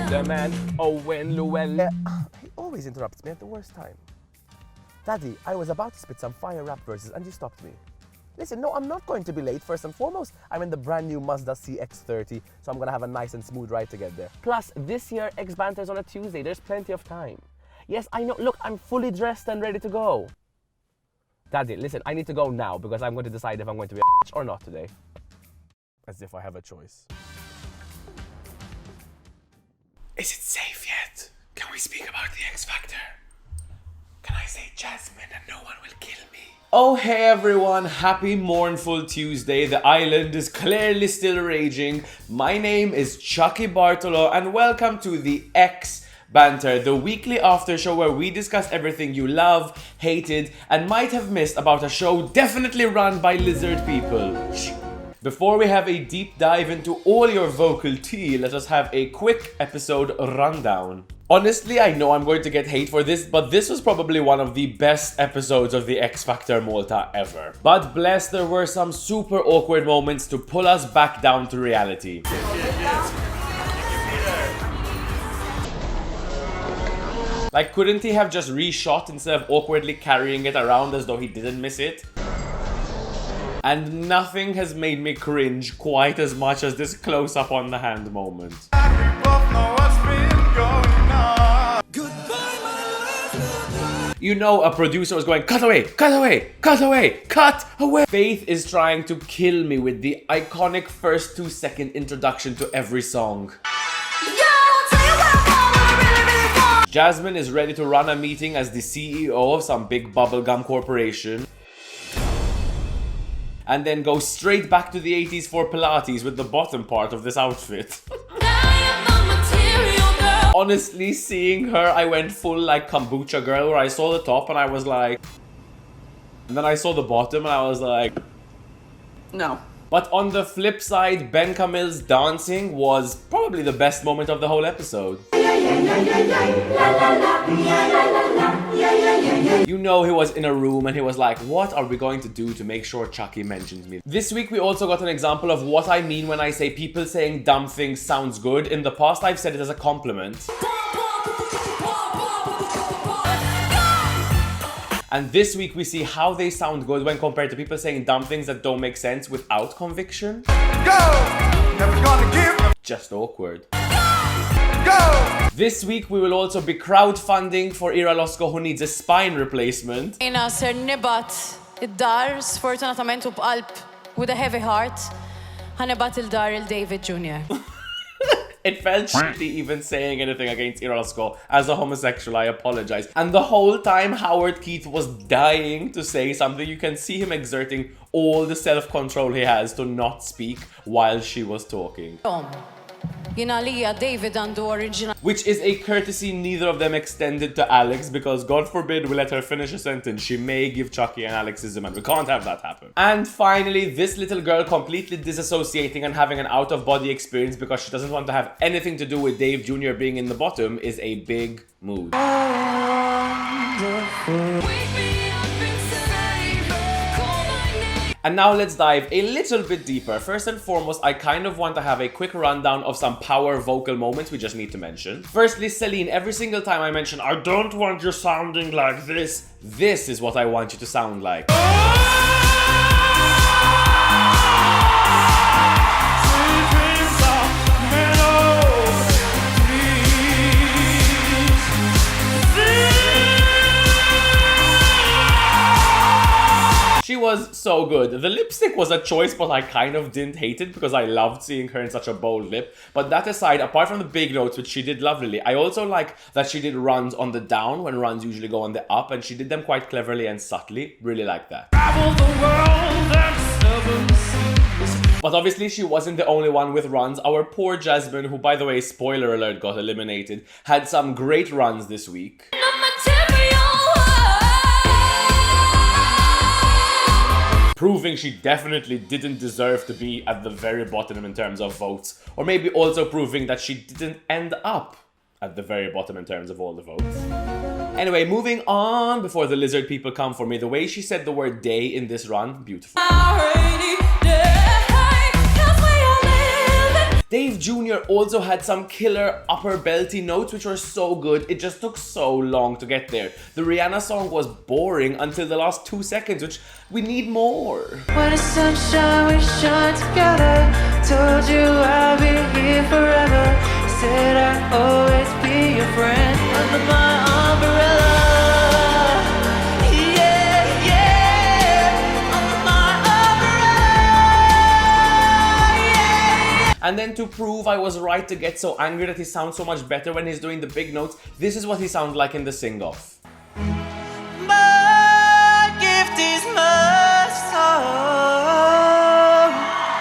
The man, Owen Llewellyn. He always interrupts me at the worst time. Daddy, I was about to spit some fire rap verses and you stopped me. Listen, no, I'm not going to be late. First and foremost, I'm in the brand new Mazda CX-30, so I'm gonna have a nice and smooth ride to get there. Plus, this year, X Banter's on a Tuesday. There's plenty of time. Yes, I know. Look, I'm fully dressed and ready to go. Daddy, listen, I need to go now because I'm going to decide if I'm going to be a bitch or not today. As if I have a choice. Is it safe yet? Can we speak about the X Factor? Can I say Jasmine and no one will kill me? Oh hey everyone, happy mournful Tuesday. The island is clearly still raging. My name is Chucky Bartolo and welcome to the X Banter, the weekly after show where we discuss everything you love, hated, and might have missed about a show definitely run by lizard people. Before we have a deep dive into all your vocal tea, let us have a quick episode rundown. Honestly, I know I'm going to get hate for this, but this was probably one of the best episodes of the X Factor Malta ever. But bless, there were some super awkward moments to pull us back down to reality. Like, couldn't he have just reshot instead of awkwardly carrying it around as though he didn't miss it? And nothing has made me cringe quite as much as this close-up on the hand moment. You know a producer was going, cut away, cut away, cut away, cut away. Faith is trying to kill me with the iconic first 2-second introduction to every song. Jasmine is ready to run a meeting as the CEO of some big bubblegum corporation. And then go straight back to the 80s for Pilates with the bottom part of this outfit. Honestly, seeing her, I went full like kombucha girl where I saw the top and I was like... And then I saw the bottom and I was like... No. But on the flip side, Ben Camille's dancing was probably the best moment of the whole episode. You know, he was in a room and he was like, what are we going to do to make sure Chucky mentions me? This week we also got an example of what I mean when I say people saying dumb things sounds good. In the past I've said it as a compliment. And this week we see how they sound good when compared to people saying dumb things that don't make sense without conviction. Go! Never gonna give. Just awkward. Go! This week we will also be crowdfunding for Ira Losco who needs a spine replacement. Ina ser nibat id-dar sfortunatament u b'qalb with a heavy heart ħanibat il-dar il-David Jr. It felt shitty even saying anything against Ira Losco. As a homosexual, I apologize. And the whole time Howard Keith was dying to say something, you can see him exerting all the self-control he has to not speak while she was talking. David għandu original. Which is a courtesy neither of them extended to Alex because God forbid we let her finish a sentence. She may give Chucky an Alexism and we can't have that happen. And finally, this little girl completely disassociating and having an out-of-body experience because she doesn't want to have anything to do with Dave Jr. being in the bottom is a big mood. And now let's dive a little bit deeper. First and foremost, I kind of want to have a quick rundown of some power vocal moments we just need to mention. Firstly, Celine, every single time I mention, I don't want you sounding like this, this is what I want you to sound like. She was so good. The lipstick was a choice, but I kind of didn't hate it because I loved seeing her in such a bold lip. But that aside, apart from the big notes, which she did lovely, I also like that she did runs on the down when runs usually go on the up, and she did them quite cleverly and subtly. Really like that. But obviously she wasn't the only one with runs. Our poor Jasmine, who by the way, spoiler alert, got eliminated, had some great runs this week. Proving she definitely didn't deserve to be at the very bottom in terms of votes. Or maybe also proving that she didn't end up at the very bottom in terms of all the votes. Anyway, moving on before the lizard people come for me. The way she said the word day in this run, beautiful. Dave Jr. also had some killer upper belty notes which were so good, it just took so long to get there. The Rihanna song was boring until the last 2 seconds, which we need more. When it's sunshine, we shine together. Told you I'll be here forever. Said I'd always be your friend under my umbrella. Yeah, yeah, under my umbrella. Yeah. And then to prove I was right to get so angry that he sounds so much better when he's doing the big notes, this is what he sounds like in the sing-off. My gift is my song.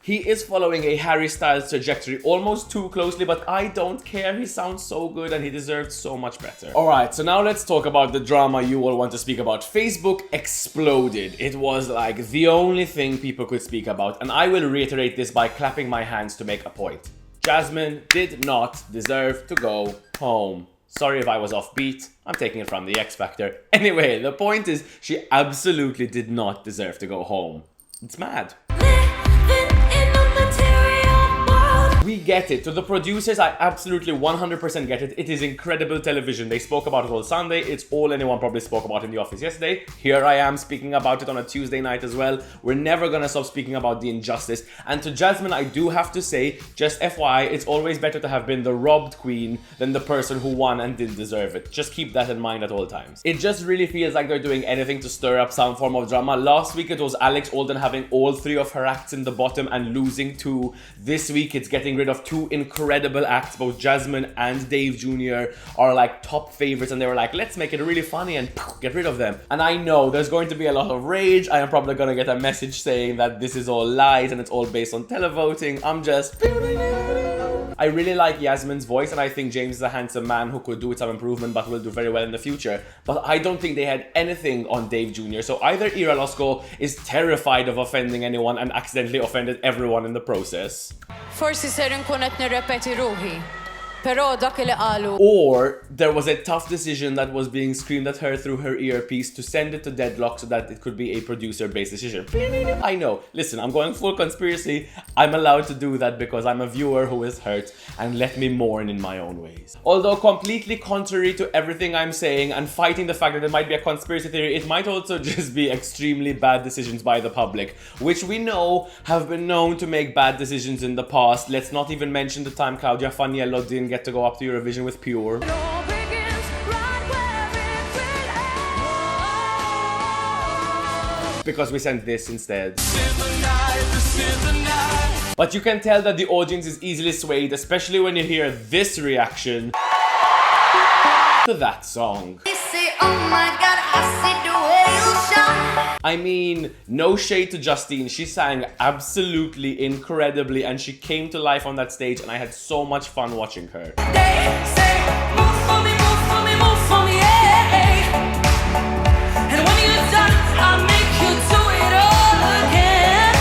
He is following a Harry Styles trajectory almost too closely, but I don't care. He sounds so good and he deserves so much better. Alright, so now let's talk about the drama you all want to speak about. Facebook exploded. It was like the only thing people could speak about, and I will reiterate this by clapping my hands to make a point. Jasmine did not deserve to go home. Sorry if I was offbeat, I'm taking it from the X Factor. Anyway, the point is, she absolutely did not deserve to go home. It's mad. We get it. To the producers, I absolutely 100% get it. It is incredible television. They spoke about it all Sunday. It's all anyone probably spoke about in the office yesterday. Here I am speaking about it on a Tuesday night as well. We're never gonna stop speaking about the injustice. And to Jasmine, I do have to say, just FYI, it's always better to have been the robbed queen than the person who won and didn't deserve it. Just keep that in mind at all times. It just really feels like they're doing anything to stir up some form of drama. Last week it was Alex Alden having all 3 of her acts in the bottom and losing 2. This week it's getting rid of 2 incredible acts. Both Jasmine and Dave Jr. are like top favorites, and they were like, let's make it really funny and get rid of them. And I know there's going to be a lot of rage. I am probably gonna get a message saying that this is all lies and it's all based on televoting. I really like Yasmin's voice, and I think James is a handsome man who could do with some improvement but will do very well in the future. But I don't think they had anything on Dave Jr. So either Ira Losco is terrified of offending anyone and accidentally offended everyone in the process. Forsi ser nkun qed nirrepeti ruħi. Però dak li qalu. Or there was a tough decision that was being screamed at her through her earpiece to send it to deadlock so that it could be a producer-based decision. I know. Listen, I'm going full conspiracy. I'm allowed to do that because I'm a viewer who is hurt, and let me mourn in my own ways. Although completely contrary to everything I'm saying and fighting the fact that it might be a conspiracy theory, it might also just be extremely bad decisions by the public, which we know have been known to make bad decisions in the past. Let's not even mention the time Claudia Faniello didn't get to go up to Eurovision with Pure. Because we sent this instead. But you can tell that the audience is easily swayed, especially when you hear this reaction to that song. I mean, no shade to Justine. She sang absolutely incredibly and she came to life on that stage, and I had so much fun watching her. They say, move for me, move for me, move for me, yeah. And when you're done, I'll make you do it all again.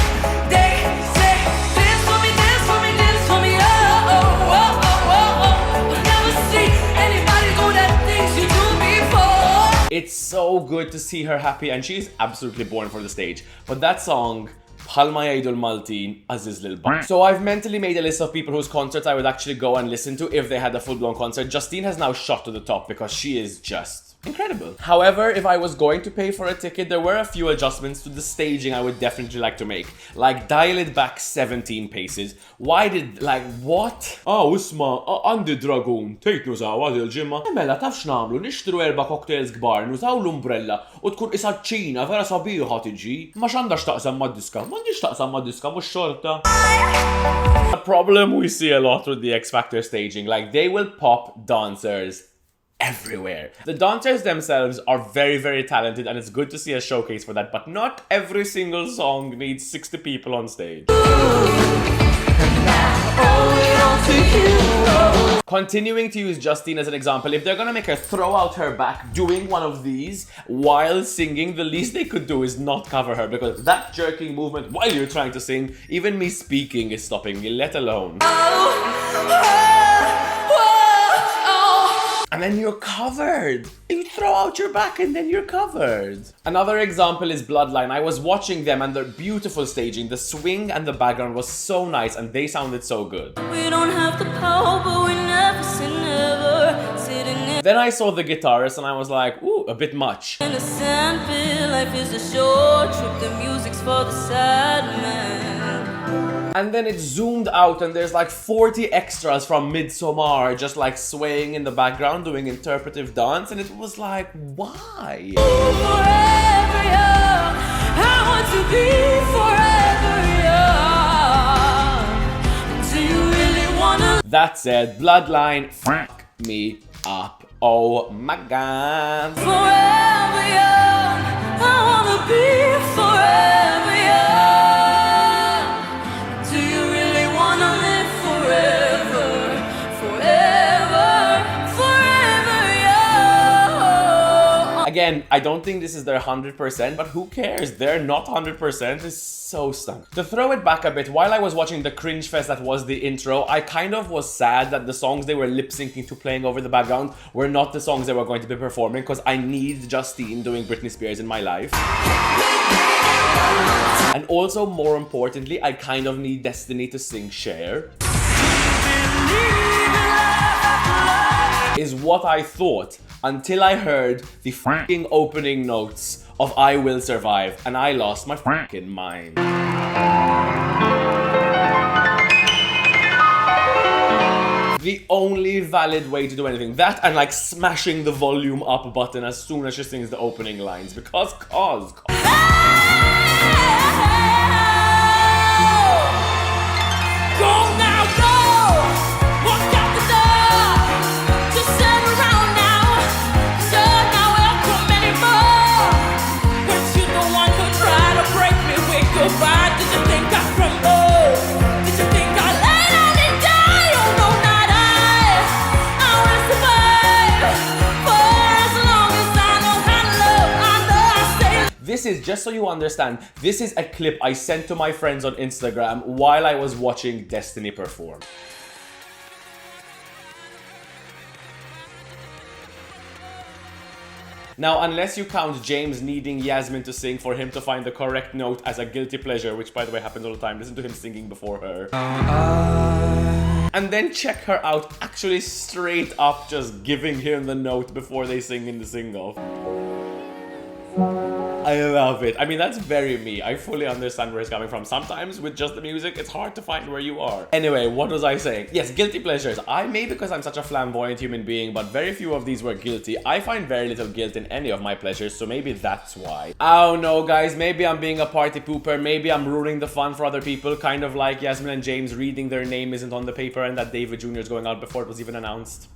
They say, dance for me, dance for me, dance for me, oh, oh, oh, oh, oh, oh. I'll never see anybody do that things you do before. It's so good to see her happy, and she's absolutely born for the stage. But that song, Palma Idol Maltin, Aziz Lil Ba. So I've mentally made a list of people whose concerts I would actually go and listen to if they had a full-blown concert. Justine has now shot to the top because she is just incredible. However, if I was going to pay for a ticket, there were a few adjustments to the staging I would definitely like to make. Like dial it back 17 paces. Why did, like, what? Usma, għandi dragoon, tejtnu sawa dil-ġimma. Mela, tafx namlu, nixtru 4 cocktails kbar, nużaw l-umbrella u tkun isa ċina vera sabiħa tiġi. Ma x'għandax taqsam mad-diska, m'għandix taqsam mad-diska mhux xorta. A problem we see a lot with the X Factor staging, like they will pop dancers everywhere. The dancers themselves are very, very talented, and it's good to see a showcase for that, but not every single song needs 60 people on stage. Continuing to use Justine as an example, if they're gonna make her throw out her back doing one of these while singing, the least they could do is not cover her, because that jerking movement while you're trying to sing, even me speaking is stopping me, let alone. and then you're covered. You throw out your back and then you're covered. Another example is Bloodline. I was watching them and their beautiful staging. The swing and the background was so nice and they sounded so good. We don't have the power, but we never say never. Sitting Then I saw the guitarist and I was like, ooh, a bit much. in a sandpit, life is a short trip. The music's for the sad man. And then it zoomed out and there's like 40 extras from Midsommar just like swaying in the background doing interpretive dance, and it was like, why? Forever young, I want to be forever young. Do you really wanna? That said, Bloodline fuck me up. Oh my god. Forever young, I wanna be forever young. Do you really wanna live forever, forever, forever young? Again, I don't think this is their 100%, but who cares? They're not 100%. It's so stunk. To throw it back a bit, while I was watching the cringe fest that was the intro, I kind of was sad that the songs they were lip syncing to playing over the background were not the songs they were going to be performing, because I need Justine doing Britney Spears in my life. And also, more importantly, I kind of need Destiny to sing Cher. Is what I thought until I heard the fucking opening notes of I Will Survive, and I lost my fucking mind. The only valid way to do anything. That and like smashing the volume up button as soon as she sings the opening lines. Because cause. Go now, go! Walk out the door! Just turn around now! 'Cause you're not welcome anymore! Weren't you the one who tried to break me with goodbye? Did you think I crumbled? Did you think I lay down and die? Oh no, not I! I will survive! For as long as I know how to love, I know I stay. This is, just so you understand, this is a clip I sent to my friends on Instagram while I was watching Destiny perform. Now, unless you count James needing Yasmin to sing for him to find the correct note as a guilty pleasure, which by the way happens all the time, listen to him singing before her. And then check her out, actually straight up just giving him the note before they sing in the sing-off. I love it. I mean, that's very me. I fully understand where it's coming from. Sometimes with just the music, it's hard to find where you are. Anyway, what was I saying? Yes, guilty pleasures. Maybe because I'm such a flamboyant human being, but very few of these were guilty. I find very little guilt in any of my pleasures, so maybe that's why. Oh no, guys, maybe I'm being a party pooper. Maybe I'm ruining the fun for other people, kind of like Yasmin and James reading their name isn't on the paper and that David Jr. is going out before it was even announced.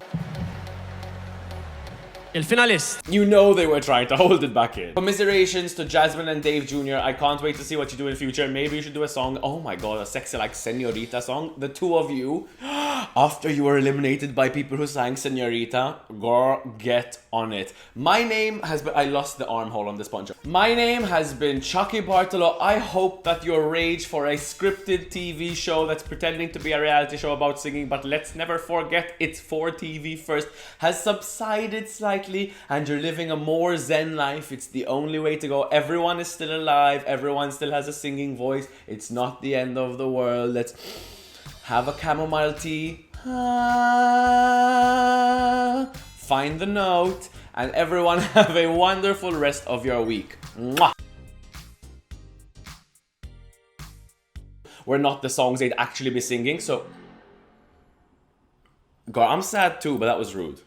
El finalist. You know they were trying to hold it back in. Commiserations to Jasmine and Dave Jr. I can't wait to see what you do in the future. Maybe you should do a song. Oh my god, a sexy like Senorita song. The two of you, after you were eliminated by people who sang Senorita, girl, get on it. My name has been... I lost the armhole on this poncho. My name has been Chucky Bartolo. I hope that your rage for a scripted TV show that's pretending to be a reality show about singing, but let's never forget it's for TV first, has subsided slightly, and you're living a more zen life. It's the only way to go. Everyone is still alive. Everyone still has a singing voice. It's not the end of the world. Let's have a chamomile tea. Find the note. And everyone have a wonderful rest of your week. Mwah. Were not the songs they'd actually be singing, so... God, I'm sad too, but that was rude.